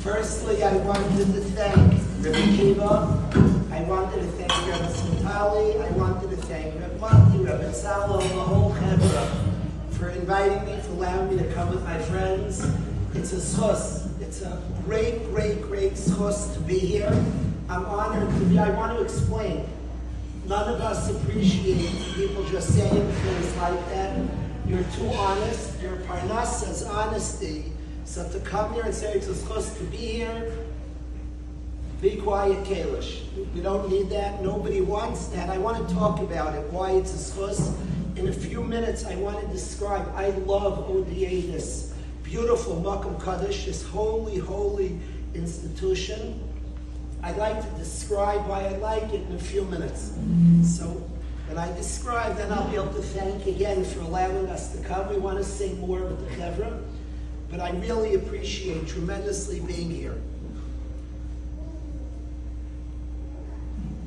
Firstly, I wanted to thank Rabbi Kiva. I wanted to thank Rabbi Smitali. I wanted to thank Rabbi Mati, Rabbi Salo, the whole Chevra for inviting me, for allowing me to come with my friends. It's a schus. It's a great, great, great schus to be here. I'm honored to be. I want to explain. None of us appreciate people just saying things like that. You're too honest. Your parnas says honesty. So to come here and say it's a schus to be here, be quiet, Kalish. We don't need that. Nobody wants that. I want to talk about it, why it's a schus. In a few minutes, I want to describe. I love ODA, this beautiful Makom Kalish, this holy, holy institution. I'd like to describe why I like it in a few minutes. So when I describe, then I'll be able to thank again for allowing us to come. We want to sing more with the Chevra, but I really appreciate tremendously being here.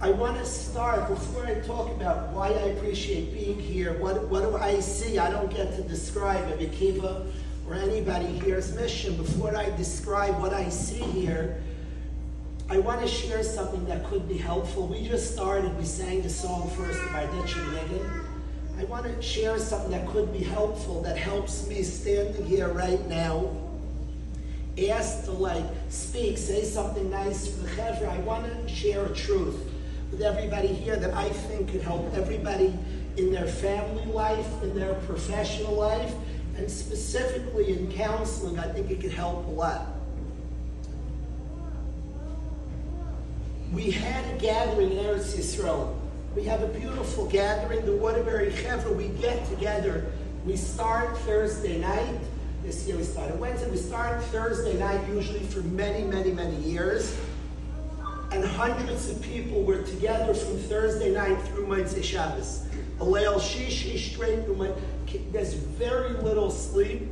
I want to start, before I talk about why I appreciate being here, what do I see? I don't get to describe Rabbi Kiva or anybody here's mission. Before I describe what I see here, I want to share something that could be helpful. We just started, we sang the song first by Ditch and Megan. I want to share something that could be helpful, that helps me standing here right now. Asked to speak, say something nice for the Chevra. I want to share a truth with everybody here that I think could help everybody in their family life, in their professional life, and specifically in counseling. I think it could help a lot. We had a gathering in Eretz Yisrael. We have a beautiful gathering, the Waterbury Chevra. We get together. We start Thursday night. This year we started Wednesday. We start Thursday night usually for many, many, many years. And hundreds of people were together from Thursday night through Motzei Shabbos. A Leil Shishi straight through there's very little sleep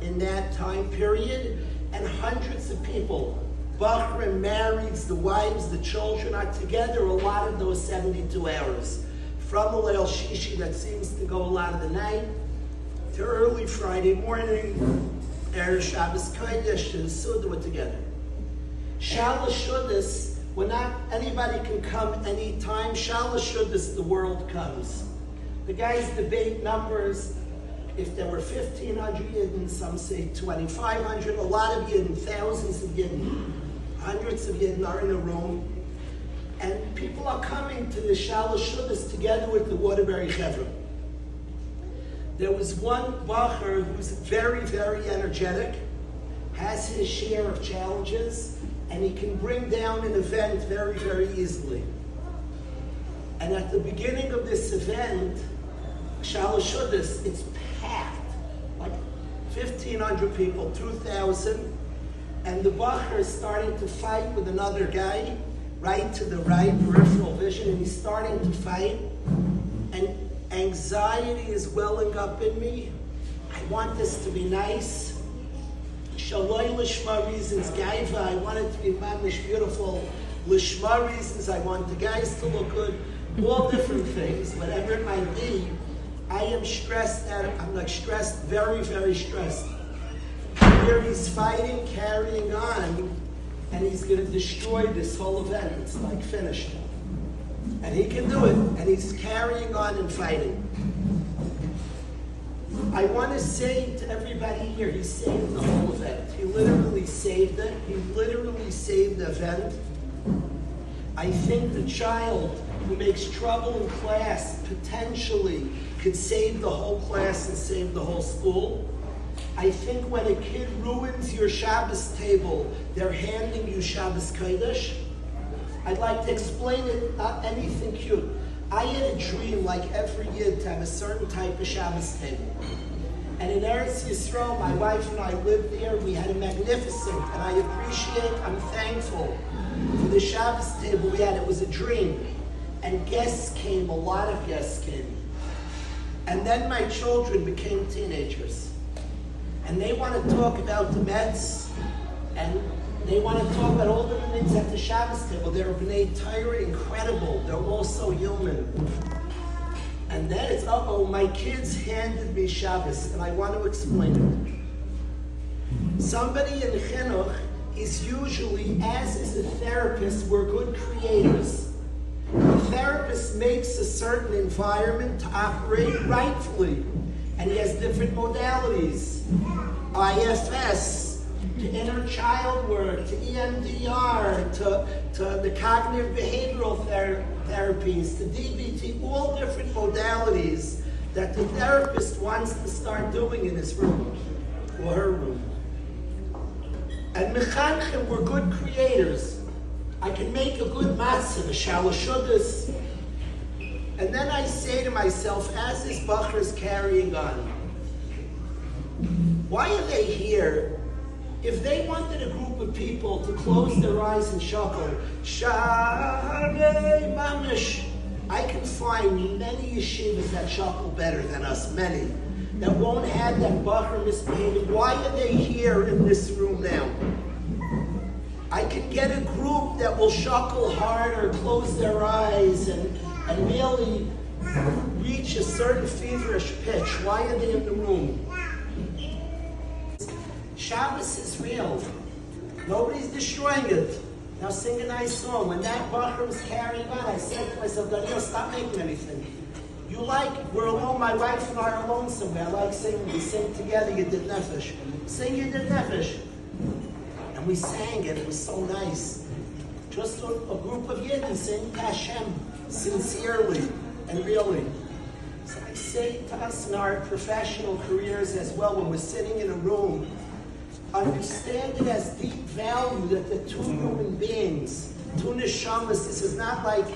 in that time period. And hundreds of people, Bachrim, marrieds, the wives, the children are together a lot of those 72 hours. From the Leil Shishi that seems to go a lot of the night to early Friday morning, Erev Shabbos Kodesh and Suda were together. Shalosh Shuddis, when not anybody can come anytime, Shalosh Shuddis, the world comes. The guys debate numbers. If there were 1,500 Yidden, some say 2,500, a lot of Yidden, thousands of Yidden, hundreds of Yidden are in a room. And people are coming to the Shalosh Shuddis together with the Waterbury Chevra. There was one Bacher who's very, very energetic, has his share of challenges, and he can bring down an event very, very easily. And at the beginning of this event, Shalosh Shuddis, it's packed, like 1,500 people, 2,000, and the Bacher is starting to fight with another guy, right to the right, peripheral vision, and he's starting to fight, and anxiety is welling up in me. I want this to be nice. Shaloi Lishma reasons, Gaiva, I want it to be mamish beautiful. Lishma reasons, I want the guys to look good. All different things, whatever it might be. I am stressed out. I'm stressed, very, very stressed. Here he's fighting, carrying on, and he's going to destroy this whole event. It's finished. And he can do it, and he's carrying on and fighting. I want to say to everybody here, he saved the whole event. He literally saved it. He literally saved the event. I think the child who makes trouble in class potentially could save the whole class and save the whole school. I think when a kid ruins your Shabbos table, they're handing you Shabbos Kodesh. I'd like to explain it, not anything cute. I had a dream, like every Yid, to have a certain type of Shabbos table. And in Eretz Yisrael, my wife and I lived there. We had a magnificent, and I appreciate, I'm thankful for the Shabbos table we had. It was a dream. And guests came, a lot of guests came. And then my children became teenagers. And they want to talk about the Mets, and they want to talk about all the things at the Shabbos table. They're B'nai Torah, incredible. They're also human. And then it's, my kids handed me Shabbos, and I want to explain it. Somebody in Chinuch is usually, as is a therapist, we're good creators. The therapist makes a certain environment to operate rightfully, and he has different modalities. IFS, to inner child work, to EMDR, to the cognitive behavioral therapies, to DBT, all different modalities that the therapist wants to start doing in his room or her room. And mechanchim, we're good creators. I can make a good matzah, a shalashudas. And then I say to myself, as this bacher is carrying on, why are they here? If they wanted a group of people to close their eyes and shuckle, Sharei Mamish, I can find many yeshivas that shuckle better than us, many, that won't have that bacher misbehaving. Why are they here in this room now? I can get a group that will shuckle harder, close their eyes, and really reach a certain feverish pitch. Why are they in the room? Shabbos is real. Nobody's destroying it. Now sing a nice song. When that bacher was carrying on, I said to myself, Daniel, stop making anything. You we're alone, my wife and I are alone somewhere. I like singing. We sing together, you did nefesh. Sing, you did nefesh. And we sang it, it was so nice. Just a group of Yidden singing to Hashem sincerely and really. So I say to us in our professional careers as well, when we're sitting in a room, understand it as deep value that the two human beings, two neshamas, this is not like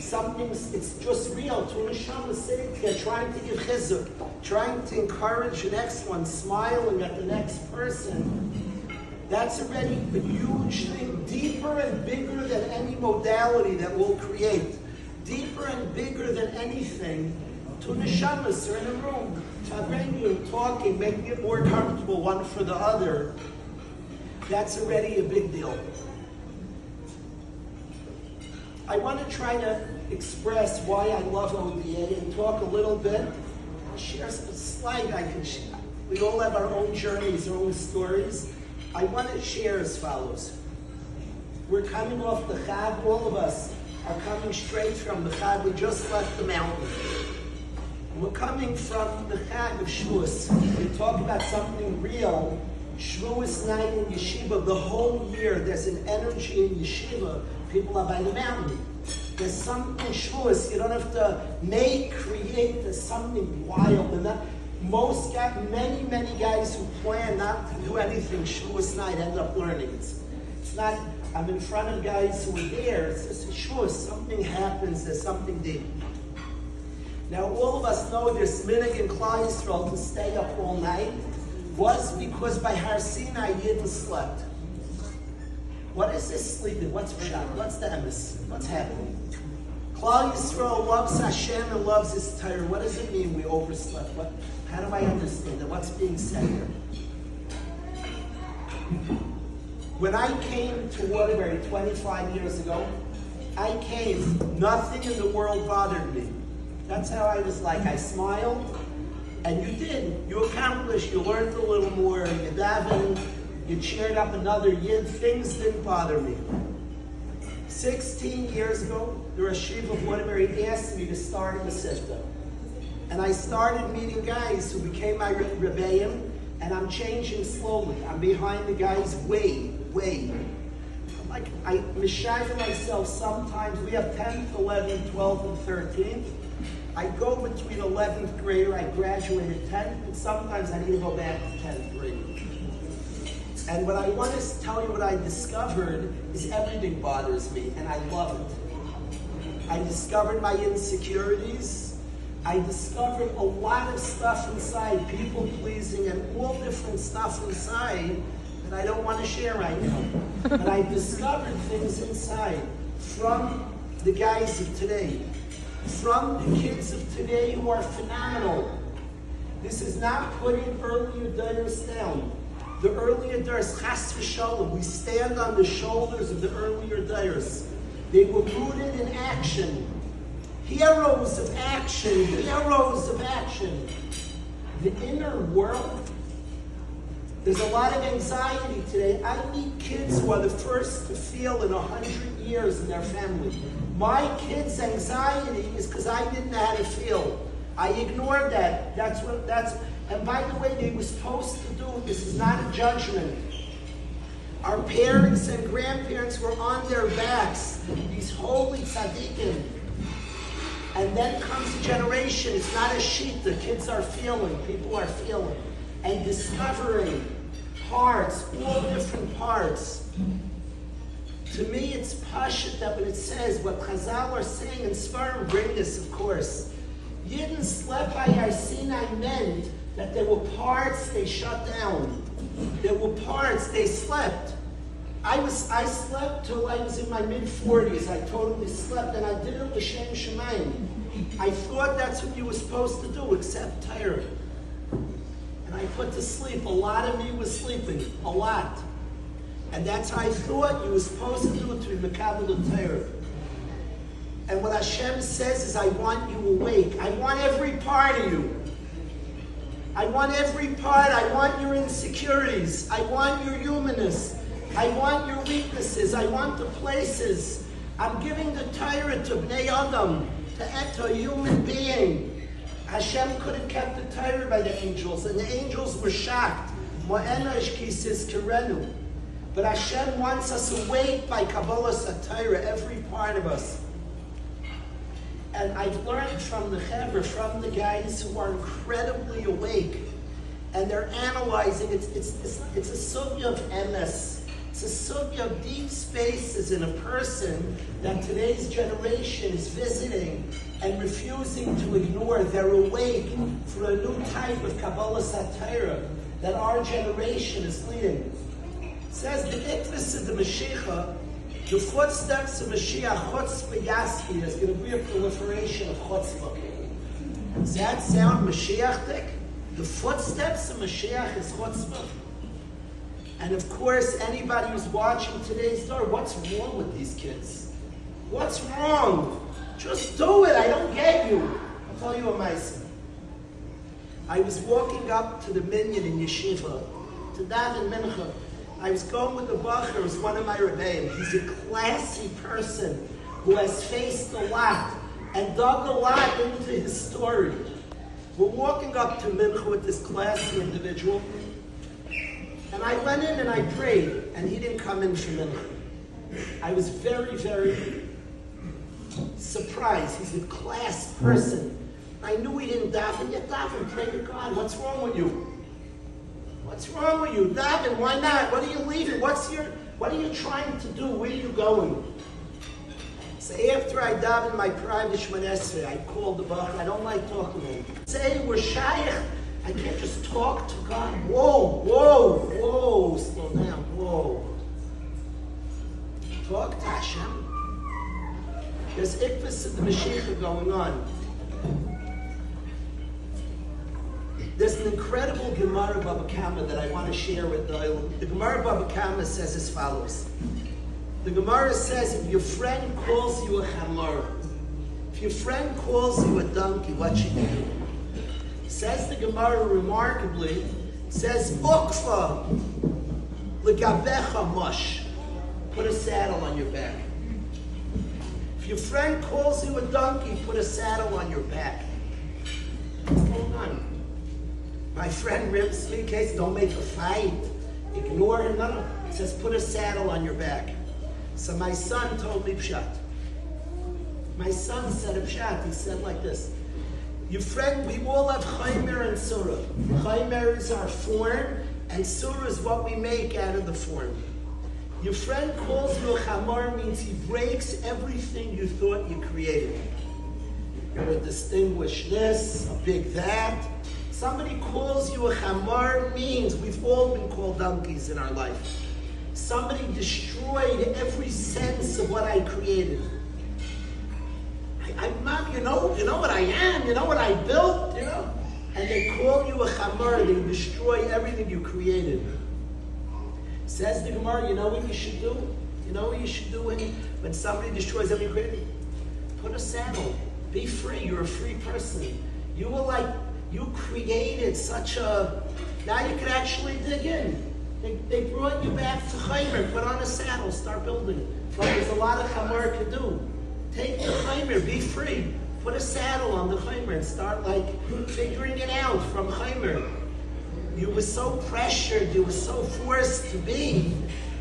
something, it's just real. Two neshamas sitting here trying to give chizuk, trying to encourage the next one, smiling at the next person. That's already a huge thing, deeper and bigger than any modality that we'll create. Deeper and bigger than anything. Two neshamas are in a room, talking, making it more comfortable one for the other. That's already a big deal. I want to try to express why I love ODA and talk a little bit, share some slight I can share. We all have our own journeys, our own stories. I want to share as follows. We're coming off the Chag, all of us are coming straight from the Chag. We just left the mountain. We're coming from the Chag of Shavuos. We talk about something real. Shavuos night in yeshiva, the whole year, there's an energy in yeshiva. People are by the mountain. There's something Shavuos, you don't have to create, there's something wild. And that, most guys, many guys who plan not to do anything Shavuos night end up learning. It's not, I'm in front of guys who are there, it's just Shavuos, something happens, there's something deep. Now, all of us know there's minhag in Klal Yisrael to stay up all night was because by Har Sinai Yidden slept. What is this sleeping? What's Pshat? What's the emes? What's happening? Klal Yisrael loves Hashem and loves His Torah. What does it mean we overslept? How do I understand it? What's being said here? When I came to Waterbury 25 years ago, nothing in the world bothered me. That's how I was like. I smiled, and you did. You accomplished, you learned a little more, you davened, you cheered up another Yid. Things didn't bother me. 16 years ago, the Rosh Yeshiva of Waterbury asked me to start a Masifta. And I started meeting guys who became my Rabbeim, and I'm changing slowly. I'm behind the guys way. Like, I mishav myself sometimes. We have 10th, 11th, 12th, and 13th. I go between 11th grader, I graduated 10th, and sometimes I need to go back to 10th grade. And what I want to tell you what I discovered is everything bothers me, and I love it. I discovered my insecurities. I discovered a lot of stuff inside, people pleasing, and all different stuff inside that I don't want to share right now. But I discovered things inside from the guys of today. From the kids of today who are phenomenal. This is not putting earlier daughters down. The earlier daughters, chas v'shalom, we stand on the shoulders of the earlier daughters. They were rooted in action. Heroes of action, heroes of action. The inner world There's a lot of anxiety today. I meet kids who are the first to feel in 100 years in their family. My kids' anxiety is because I didn't know how to feel. I ignored that. And by the way, they were supposed to do, this is not a judgment. Our parents and grandparents were on their backs, these holy tzaddikim. And then comes a generation, it's not a sheet, the kids are feeling, people are feeling. And discovering parts, all different parts. To me, it's pashut that when it says, what Chazal are saying in Sfarim, bring this, of course. Yidden slept by Har Sinai meant that there were parts they shut down. There were parts they slept. I slept till I was in my mid-40s. I totally slept, and I did it l'shem shemayim. I thought that's what you were supposed to do, except Torah. And I put to sleep. A lot of me was sleeping, a lot. And that's how I thought you were supposed to do it, to be mekabel Torah. And what Hashem says is, I want you awake. I want every part of you. I want every part. I want your insecurities. I want your humanness. I want your weaknesses. I want the places. I'm giving the Torah to Bnei Adam, to a human being. Hashem could have kept the Torah by the angels, and the angels were shocked. But Hashem wants us awake by Kabbalas Torah, every part of us. And I've learned from the Chaver, from the guys who are incredibly awake, and they're analyzing. It's a sugya of MS. It's a sugya of deep spaces in a person that today's generation is visiting and refusing to ignore. They're awake for a new type of Kabbalas Torah that our generation is leading. It says the ikvis of the Mashiach, the footsteps of Mashiach, chutzpah yaspi, is going to be a proliferation of chutzpah. Does that sound Mashiach-tic? The footsteps of Mashiach is chutzpah. And of course, anybody who's watching today's door, what's wrong with these kids? What's wrong? Just do it. I don't get you. I'll tell you a ma'aseh. I was walking up to the minyan in yeshiva, to daven mincha. I was going with the bacher, who's one of my Rabbi. He's a classy person who has faced a lot and dug a lot into his story. We're walking up to mincha with this classy individual. And I went in and I prayed, and he didn't come in for mincha. I was very, very surprised. He's a class person. I knew he didn't daven. Yet daven, pray to God. What's wrong with you? What's wrong with you? Daven, why not? What are you leaving? What are you trying to do? Where are you going? So after I daven my private Shemon Esrei, I called the Bach. I don't like talking to him. Say, we're shaykh. I can't just talk to God. Whoa, whoa, whoa. Slow down, whoa. Talk to Hashem. There's ikvis of the Mashiach going on. There's an incredible Gemara Baba Kama that I want to share with the Gemara Baba Kama says as follows. The Gemara says, if your friend calls you a chamar, if your friend calls you a donkey, what should you do? Says the Gemara remarkably, says, Ukfa legabecha mush. Put a saddle on your back. If your friend calls you a donkey, put a saddle on your back. What's going on? My friend rips me in case, don't make a fight. Ignore him. No. It says, put a saddle on your back. So my son told me pshat. My son said a pshat. He said like this. Your friend, we all have chaymer and surah. Chaymer is our form, and surah is what we make out of the form. Your friend calls you a chamar means he breaks everything you thought you created. You're a distinguished this, a big that. Somebody calls you a chamar means we've all been called donkeys in our life. Somebody destroyed every sense of what I created. Mom, you know what I am, you know what I built, you know? And they call you a chamar, they destroy everything you created. Says the Gemara, you know what you should do? You know what you should do when somebody destroys everything you created? Put a saddle. Be free. You're a free person. You You created such a, now you can actually dig in. They brought you back to Chaimer, put on a saddle, start building. But there's a lot of Chamor to do. Take the Chaimer, be free. Put a saddle on the Chaimer and start like figuring it out from Chaimer. You were so pressured, you were so forced to be.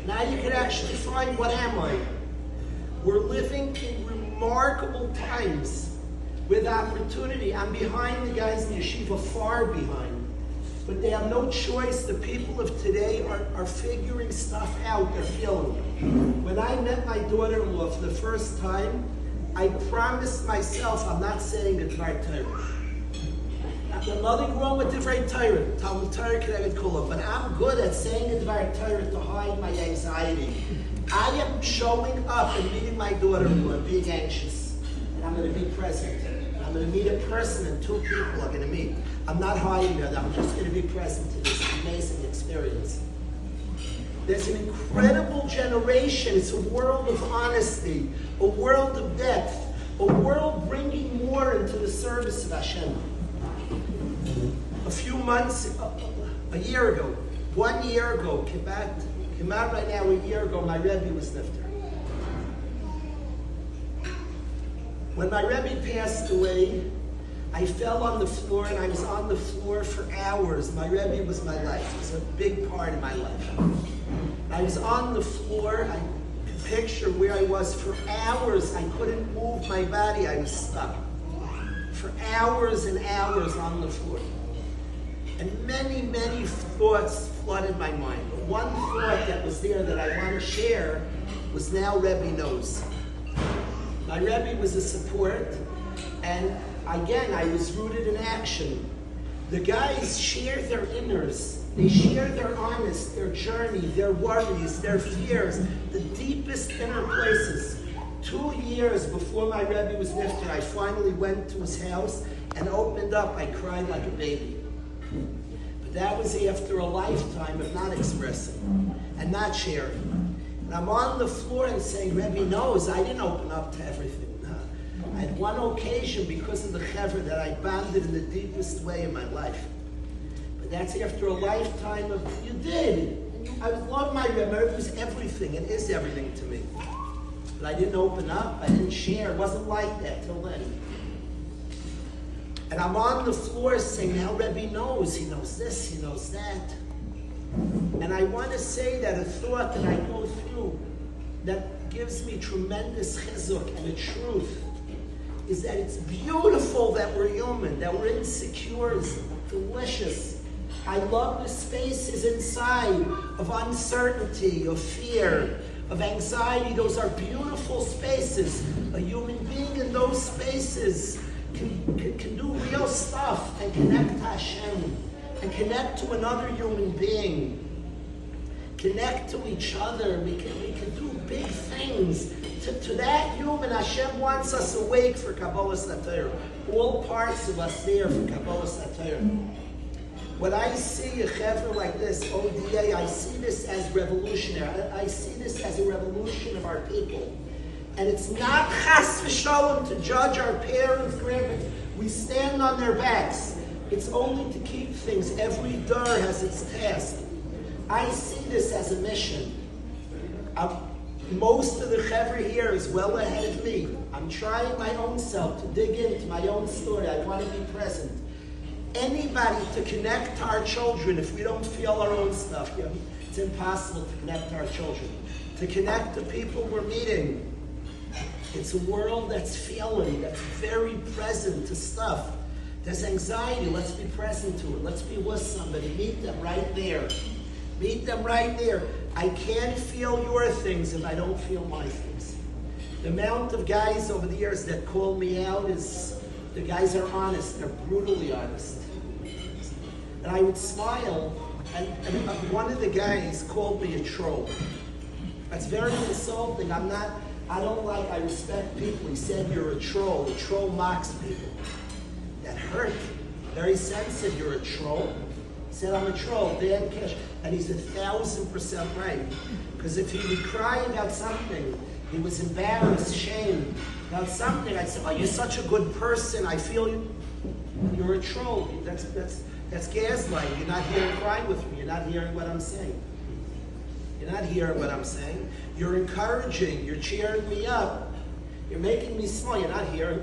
Now you can actually find, what am I? We're living in remarkable times with opportunity. I'm behind the guys in yeshiva, far behind. But they have no choice. The people of today are figuring stuff out. They're feeling it. When I met my daughter-in-law for the first time, I promised myself I'm not saying the Dvar Torah. There's nothing wrong with Divrei Torah. Talmud Torah K'neged Kula. But I'm good at saying the Dvar Torah to hide my anxiety. I am showing up and meeting my daughter-in-law and being anxious. And I'm going to be present. I'm going to meet a person and two people are going to meet. I'm not hiding that. I'm just going to be present to this amazing experience. There's an incredible generation. It's a world of honesty, a world of depth, a world bringing more into the service of Hashem. A few months, a year ago, 1 year ago, came out right now, a year ago, my Rabbi was nifter. When my Rabbi passed away, I fell on the floor and I was on the floor for hours. My Rebbe was my life. It was a big part of my life. I was on the floor. I could picture where I was for hours. I couldn't move my body. I was stuck. For hours and hours on the floor. And many, many thoughts flooded my mind. But one thought that was there that I want to share was now Rebbe knows. My Rebbe was a support, and again, I was rooted in action. The guys share their inners. They share their honest, their journey, their worries, their fears, the deepest inner places. 2 years before my Rebbe was nifter, I finally went to his house and opened up. I cried like a baby. But that was after a lifetime of not expressing and not sharing. And I'm on the floor and saying, Rebbe knows I didn't open up to everything. I had one occasion because of the chevra that I bonded in the deepest way in my life. But that's after a lifetime of, you did. I love my Rebbe. It was everything. It is everything to me. But I didn't open up. I didn't share. It wasn't like that till then. And I'm on the floor saying, now Rebbe knows. He knows this. He knows that. And I want to say that a thought that I go through that gives me tremendous chizuk and the truth is that it's beautiful that we're human, that we're insecure, it's delicious. I love the spaces inside of uncertainty, of fear, of anxiety. Those are beautiful spaces. A human being in those spaces can do real stuff and connect to Hashem and connect to another human being. Connect to each other. We can do big things. To that human, Hashem wants us awake for Kabbalah Satayr. All parts of us there for Kabbalah Satayr. When I see a chevra like this, ODA, I see this as revolutionary. I see this as a revolution of our people. And it's not chas v'shalom to judge our parents, grandparents. We stand on their backs. It's only to keep things. Every door has its task. I see this as a mission. Most of the chevra here is well ahead of me. I'm trying my own self to dig into my own story. I want to be present. Anybody to connect to our children, if we don't feel our own stuff, it's impossible to connect to our children. To connect to people we're meeting. It's a world that's feeling, that's very present to stuff. There's anxiety, let's be present to it. Let's be with somebody, meet them right there. Meet them right there. I can't feel your things if I don't feel my things. The amount of guys over the years that call me out is, the guys are honest, they're brutally honest. And I would smile, and one of the guys called me a troll. That's very insulting. I respect people. He said, you're a troll. A troll mocks people. That hurt. Very sensitive, you're a troll. He said, I'm a troll, Dan Kish. And he's 1,000% right. Because if he would cry about something, he was embarrassed, shamed about something, I'd say, oh, you're such a good person, I feel you. You're a troll. That's gaslighting. You're not here crying with me. You're not hearing what I'm saying. You're not hearing what I'm saying. You're encouraging. You're cheering me up. You're making me smile. You're not hearing.